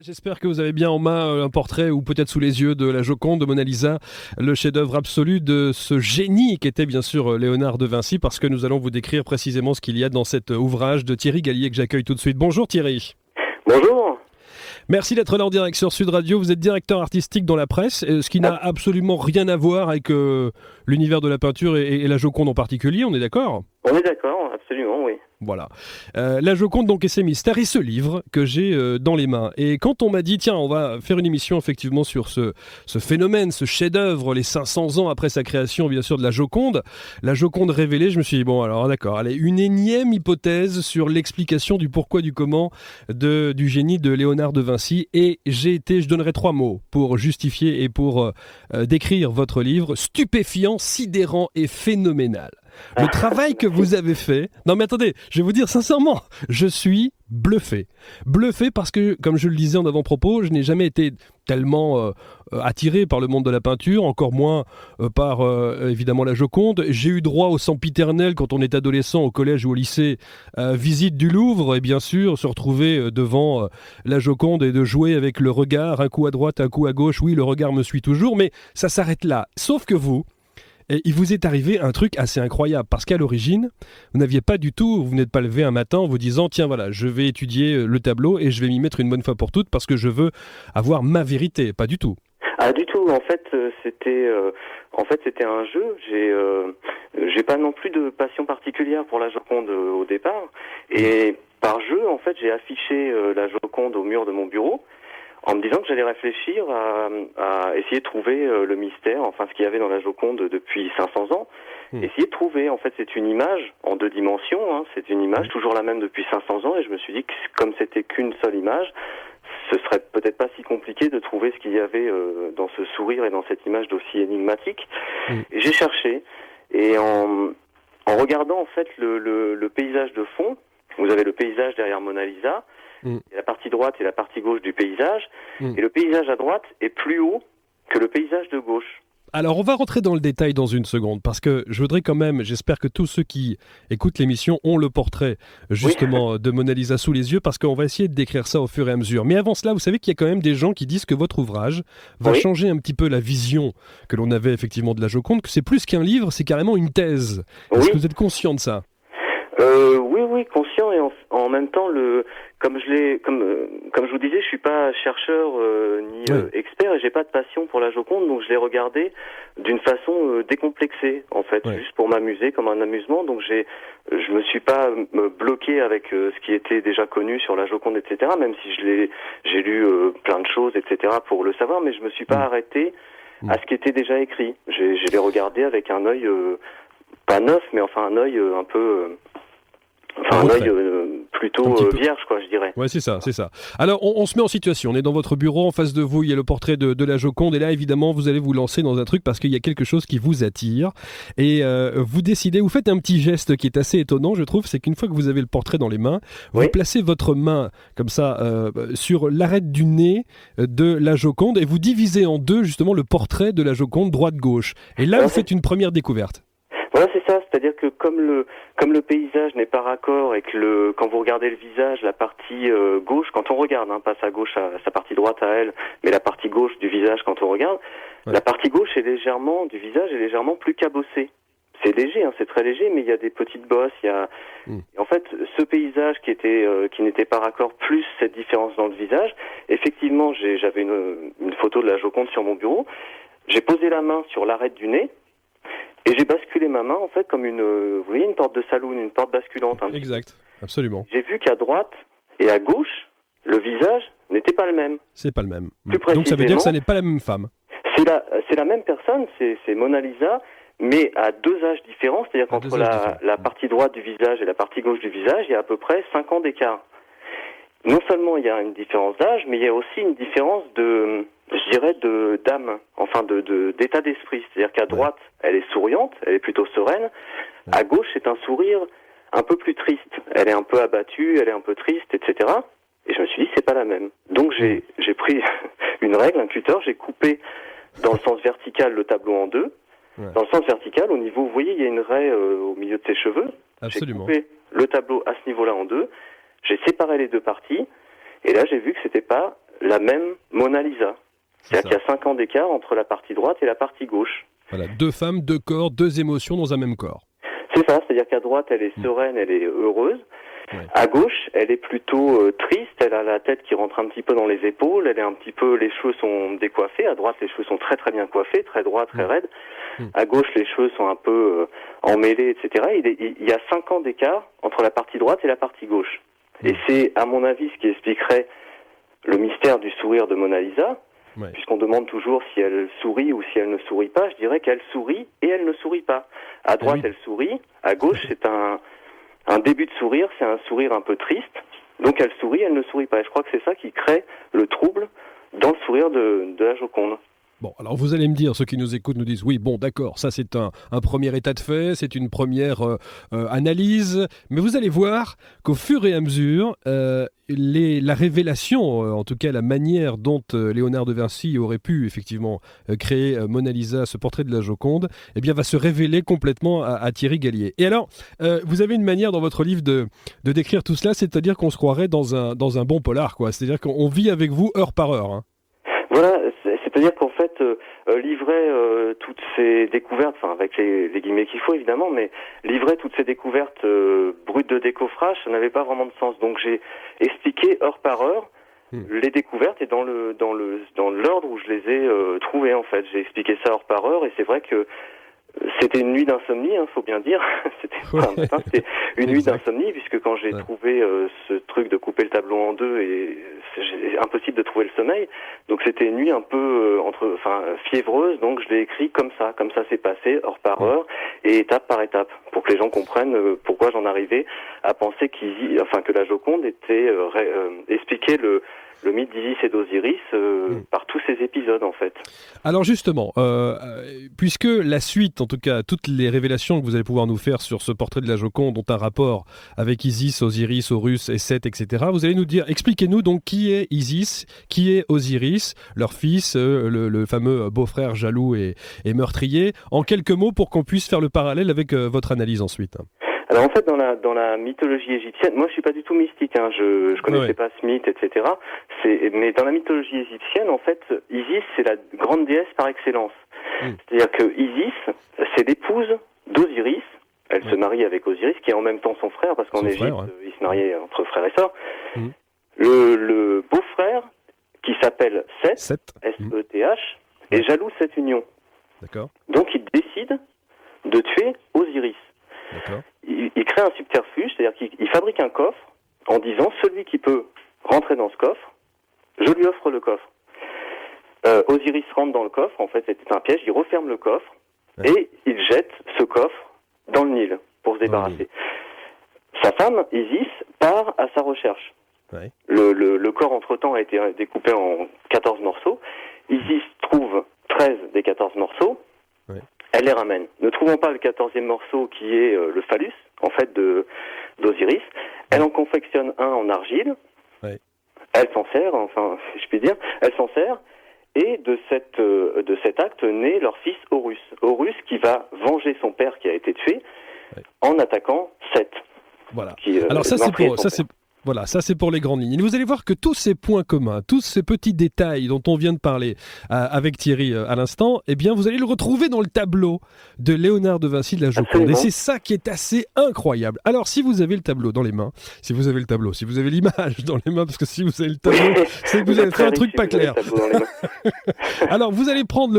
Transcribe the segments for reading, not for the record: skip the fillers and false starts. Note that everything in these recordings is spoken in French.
J'espère que vous avez bien en main un portrait ou peut-être sous les yeux de la Joconde de Mona Lisa, le chef-d'œuvre absolu de ce génie qu'était bien sûr Léonard de Vinci, parce que nous allons vous décrire précisément ce qu'il y a dans cet ouvrage de Thierry Gallier que j'accueille tout de suite. Bonjour Thierry. Bonjour. Merci d'être là en direct sur Sud Radio. Vous êtes directeur artistique dans la presse, ce qui n'a absolument rien à voir avec l'univers de la peinture et la Joconde en particulier, on est d'accord ? On est d'accord, absolument, oui. Voilà. La Joconde donc et ses mystères et ce livre que j'ai dans les mains. Et quand on m'a dit, tiens, on va faire une émission effectivement sur ce phénomène, ce chef-d'œuvre, les 500 ans après sa création, bien sûr, de la Joconde révélée, je me suis dit, bon, alors d'accord, allez, une énième hypothèse sur l'explication du pourquoi, du comment du génie de Léonard de Vinci. Et je donnerai 3 mots pour justifier et pour décrire votre livre: stupéfiant, sidérant et phénoménal. Le travail que vous avez fait... Non mais attendez, je vais vous dire sincèrement, je suis bluffé. Bluffé parce que, comme je le disais en avant-propos, je n'ai jamais été tellement attiré par le monde de la peinture, encore moins par évidemment la Joconde. J'ai eu droit au sempiternel quand on est adolescent au collège ou au lycée, visite du Louvre, et bien sûr se retrouver devant la Joconde et de jouer avec le regard, un coup à droite, un coup à gauche. Oui, le regard me suit toujours, mais ça s'arrête là. Sauf que vous... Et il vous est arrivé un truc assez incroyable, parce qu'à l'origine, vous n'êtes pas levé un matin en vous disant, tiens voilà, je vais étudier le tableau et je vais m'y mettre une bonne fois pour toutes parce que je veux avoir ma vérité. Pas du tout. Ah, du tout. En fait, c'était un jeu. J'ai pas non plus de passion particulière pour la Joconde au départ. Et par jeu, en fait, j'ai affiché la Joconde au mur de mon bureau, en me disant que j'allais réfléchir à essayer de trouver le mystère, enfin ce qu'il y avait dans la Joconde depuis 500 ans. Essayer de trouver, en fait, c'est une image en 2 dimensions, hein, c'est une image toujours la même depuis 500 ans, et je me suis dit que comme c'était qu'une seule image, ce serait peut-être pas si compliqué de trouver ce qu'il y avait dans ce sourire et dans cette image d'aussi énigmatique. Et j'ai cherché, et en regardant en fait le paysage de fond, vous avez le paysage derrière Mona Lisa, et la partie droite et la partie gauche du paysage, et le paysage à droite est plus haut que le paysage de gauche. Alors on va rentrer dans le détail dans une seconde, parce que je voudrais quand même, j'espère que tous ceux qui écoutent l'émission ont le portrait justement de Mona Lisa sous les yeux, parce qu'on va essayer de décrire ça au fur et à mesure. Mais avant cela, vous savez qu'il y a quand même des gens qui disent que votre ouvrage va changer un petit peu la vision que l'on avait effectivement de la Joconde, que c'est plus qu'un livre, c'est carrément une thèse. Est-ce que vous êtes conscient de ça ? Oui, conscient, et en même temps, comme je vous disais, je suis pas chercheur ni expert, et j'ai pas de passion pour la Joconde, donc je l'ai regardé d'une façon décomplexée, en fait, juste pour m'amuser, comme un amusement. Donc je me suis pas bloqué avec ce qui était déjà connu sur la Joconde, etc. Même si j'ai lu plein de choses, etc. pour le savoir, mais je me suis pas arrêté à ce qui était déjà écrit. Je l'ai regardé avec un œil pas neuf, mais enfin un œil un peu un œil plutôt vierge, quoi, je dirais. Ouais, c'est ça. Alors, on se met en situation. On est dans votre bureau, en face de vous, il y a le portrait de la Joconde. Et là, évidemment, vous allez vous lancer dans un truc parce qu'il y a quelque chose qui vous attire. Et vous décidez, vous faites un petit geste qui est assez étonnant, je trouve. C'est qu'une fois que vous avez le portrait dans les mains, vous placez votre main, comme ça, sur l'arête du nez de la Joconde. Et vous divisez en deux, justement, le portrait de la Joconde droite-gauche. Et là, vous faites une première découverte. Voilà, c'est ça, c'est-à-dire que comme le paysage n'est pas raccord et que quand vous regardez le visage, la partie gauche, quand on regarde, pas sa gauche, sa partie droite à elle, mais la partie gauche du visage quand on regarde, la partie gauche du visage est légèrement plus cabossée. C'est léger, c'est très léger, mais il y a des petites bosses, Et en fait, ce paysage qui n'était pas raccord, plus cette différence dans le visage, effectivement, j'avais une photo de la Joconde sur mon bureau, j'ai posé la main sur l'arête du nez, et j'ai basculé ma main, en fait, comme vous voyez, une porte de saloon, une porte basculante. Exact, absolument. J'ai vu qu'à droite et à gauche, le visage n'était pas le même. C'est pas le même. Donc ça veut dire que ça n'est pas la même femme. C'est la même personne, c'est Mona Lisa, mais à 2 âges différents, c'est-à-dire qu'entre la partie droite du visage et la partie gauche du visage, il y a à peu près 5 ans d'écart. Non seulement il y a une différence d'âge, mais il y a aussi une différence d'âme, enfin d'état d'esprit. C'est-à-dire qu'à droite, elle est souriante, elle est plutôt sereine. À gauche, c'est un sourire un peu plus triste. Elle est un peu abattue, elle est un peu triste, etc. Et je me suis dit, c'est pas la même. Donc j'ai pris une règle, un cutter, j'ai coupé dans le sens vertical le tableau en 2. Dans le sens vertical, au niveau, vous voyez, il y a une raie au milieu de ses cheveux. Absolument. J'ai coupé le tableau à ce niveau-là en 2. J'ai séparé les 2 parties. Et là, j'ai vu que c'était pas la même Mona Lisa. C'est-à-dire qu'il y a 5 ans d'écart entre la partie droite et la partie gauche. Voilà, 2 femmes, 2 corps, 2 émotions dans un même corps. C'est ça, c'est-à-dire qu'à droite, elle est sereine, elle est heureuse. Ouais. À gauche, elle est plutôt triste, elle a la tête qui rentre un petit peu dans les épaules, elle est un petit peu, les cheveux sont décoiffés. À droite, les cheveux sont très très bien coiffés, très droits, très raides. À gauche, les cheveux sont un peu emmêlés, etc. Il y a 5 ans d'écart entre la partie droite et la partie gauche. Et c'est, à mon avis, ce qui expliquerait le mystère du sourire de Mona Lisa. Ouais. Puisqu'on demande toujours si elle sourit ou si elle ne sourit pas, je dirais qu'elle sourit et elle ne sourit pas. À droite, elle sourit. À gauche, c'est un début de sourire, c'est un sourire un peu triste. Donc elle sourit, elle ne sourit pas. Et je crois que c'est ça qui crée le trouble dans le sourire de la Joconde. Bon, alors vous allez me dire, ceux qui nous écoutent nous disent, oui, bon, d'accord, ça c'est un premier état de fait, c'est une première analyse, mais vous allez voir qu'au fur et à mesure, la révélation, en tout cas la manière dont Léonard de Vinci aurait pu effectivement créer Mona Lisa, ce portrait de la Joconde, eh bien va se révéler complètement à Thierry Gallier. Et alors, vous avez une manière dans votre livre de décrire tout cela, c'est-à-dire qu'on se croirait dans un bon polar, quoi. C'est-à-dire qu'on vit avec vous heure par heure. Hein. Voilà, c'est-à-dire qu'en fait, livrer toutes ces découvertes, enfin avec les guillemets qu'il faut évidemment, mais livrer toutes ces découvertes brutes de décoffrage, ça n'avait pas vraiment de sens. Donc j'ai expliqué heure par heure les découvertes et dans l'ordre où je les ai trouvées en fait. J'ai expliqué ça heure par heure et c'est vrai que c'était une nuit d'insomnie, faut bien dire. C'était une nuit d'insomnie puisque quand j'ai trouvé ce truc de couper le tableau en deux et c'est impossible de trouver le sommeil. Donc c'était une nuit un peu fiévreuse. Donc je l'ai écrit comme ça s'est passé heure par heure et étape par étape pour que les gens comprennent pourquoi j'en arrivais à penser que la Joconde était expliquait le mythe d'Isis et d'Osiris par tous ces épisodes en fait. Alors justement, puisque la suite, en tout cas toutes les révélations que vous allez pouvoir nous faire sur ce portrait de la Joconde ont un rapport avec Isis, Osiris, Horus et Seth, etc., vous allez nous dire, expliquez-nous donc qui est Isis, qui est Osiris, leur fils, le fameux beau-frère jaloux et meurtrier, en quelques mots pour qu'on puisse faire le parallèle avec votre analyse ensuite. Alors en fait, dans la mythologie égyptienne, moi je suis pas du tout mystique, je connaissais pas ce mythe, etc. Mais dans la mythologie égyptienne, en fait, Isis c'est la grande déesse par excellence. C'est-à-dire que Isis, c'est l'épouse d'Osiris. Elle se marie avec Osiris, qui est en même temps son frère, parce qu'en Égypte, ils se mariaient entre frères et sœurs. Le beau-frère, qui s'appelle Seth, S-E-T-H, est jaloux de cette union. D'accord. Donc il décide de tuer Osiris. D'accord. Il crée un subterfuge, c'est-à-dire qu'il fabrique un coffre en disant celui qui peut rentrer dans ce coffre, je lui offre le coffre. Osiris rentre dans le coffre, en fait c'était un piège, il referme le coffre et il jette ce coffre dans le Nil pour se débarrasser. Sa femme, Isis, part à sa recherche. Le corps entre-temps a été découpé en 14 morceaux. Isis trouve 13 des 14 morceaux. Elle les ramène. Ne trouvant pas le 14e morceau qui est le phallus, en fait, d'Osiris, elle en confectionne un en argile. Elle s'en sert, enfin, si je puis dire, elle s'en sert. Et de cet acte naît leur fils Horus. Horus qui va venger son père qui a été tué en attaquant Seth. Voilà. Alors ça c'est pour les grandes lignes. Et vous allez voir que tous ces points communs, tous ces petits détails dont on vient de parler avec Thierry à l'instant, eh bien vous allez le retrouver dans le tableau de Léonard de Vinci de la Joconde. Absolument. Et c'est ça qui est assez incroyable. Alors si vous avez le tableau dans les mains, si vous avez l'image dans les mains, parce que si vous avez le tableau, c'est que vous avez fait un truc pas clair. Alors vous allez prendre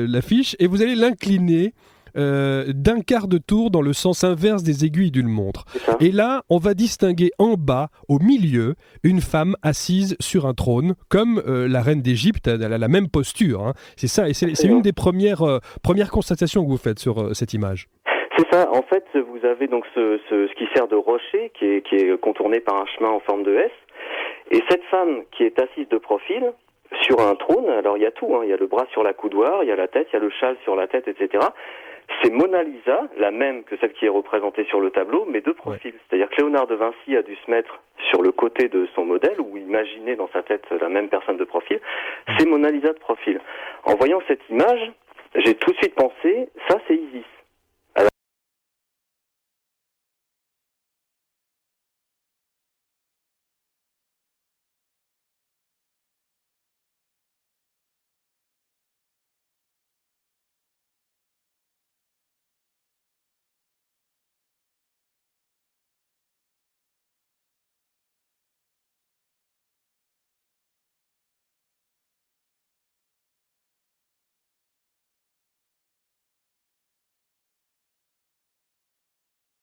l'affiche et vous allez l'incliner d'un quart de tour dans le sens inverse des aiguilles d'une montre. Et là, on va distinguer en bas, au milieu, une femme assise sur un trône, comme la reine d'Égypte, elle a la même posture. Hein. C'est ça, et c'est une des premières constatations que vous faites sur cette image. C'est ça. En fait, vous avez donc ce qui sert de rocher, qui est contourné par un chemin en forme de S. Et cette femme qui est assise de profil, sur un trône, alors il y a tout, il y a le bras sur la coudoir, il y a la tête, il y a le châle sur la tête, etc. C'est Mona Lisa, la même que celle qui est représentée sur le tableau, mais de profil. C'est-à-dire que Léonard de Vinci a dû se mettre sur le côté de son modèle, ou imaginer dans sa tête la même personne de profil. C'est Mona Lisa de profil. En voyant cette image, j'ai tout de suite pensé, ça c'est Isis.